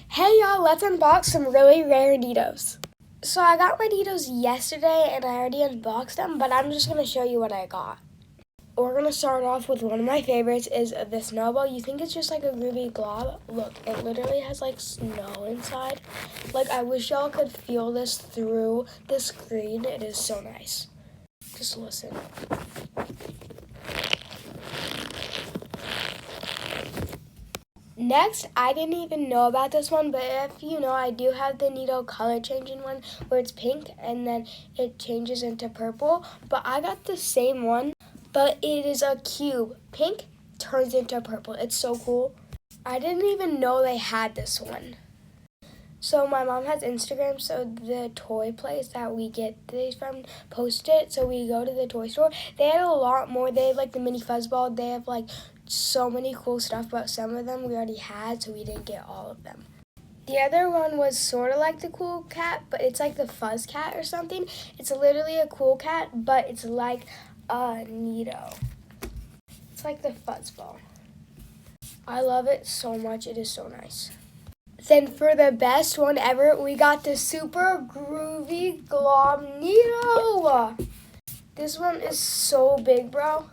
Hey y'all, let's unbox some really rare Neatos. So I got my Neatos yesterday and I already unboxed them, but I'm just going to show you what I got. We're going to start off with one of my favorites is the Snowball. You think it's just like a groovy glob? Look, it literally has like snow inside. Like I wish y'all could feel this through the screen. It is so nice. Just listen. Next, I didn't even know about this one, but if you know, I do have the Neato color changing one where it's pink and then it changes into purple. But I got the same one, but it is a cube. Pink turns into purple. It's so cool. I didn't even know they had this one. So my mom has Instagram, so the toy place that we get these from post it. So we go to the toy store. They had a lot more. They have like the mini fuzzball. They have like so many cool stuff, but some of them we already had, so we didn't get all of them. The other one was sort of like the Cool Cat, but it's like the Fuzz Cat or something. It's literally a Cool Cat, but it's like a Neato. It's like the Fuzzball. I love it so much. It is so nice. Then for the best one ever, we got the Super Groovy Glob Neato. This one is so big, bro.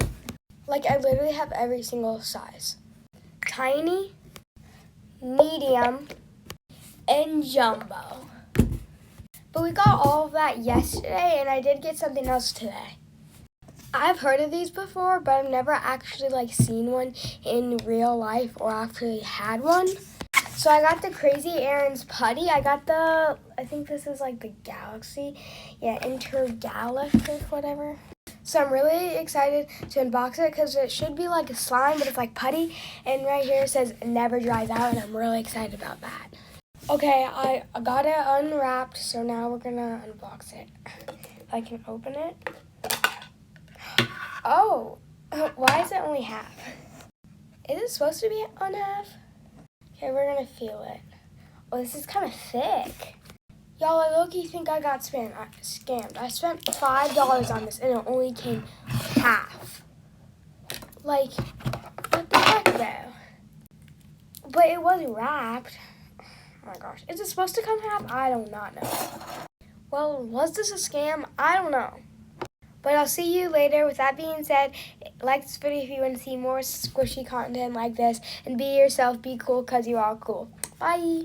Like I literally have every single size. Tiny, medium, and jumbo. But we got all of that yesterday, and I did get something else today. I've heard of these before, but I've never actually like seen one in real life or actually had one. So I got the Crazy Aaron's putty. I think this is like the Galaxy, Intergalactic, whatever. So I'm really excited to unbox it because it should be like a slime, but it's like putty. And right here it says never dries out, and I'm really excited about that. Okay, I got it unwrapped, so now we're gonna unbox it. If I can open it. Oh, why is it only half? Is it supposed to be on half? Okay, we're gonna feel it. Oh, this is kind of thick. Y'all, I low-key think I got scammed. I spent $5 on this and it only came half. Like, what the heck though? But it was wrapped. Oh my gosh. Is it supposed to come half? I do not know. Well, was this a scam? I don't know. But I'll see you later. With that being said, like this video if you want to see more squishy content like this. And be yourself, be cool, because you're all cool. Bye.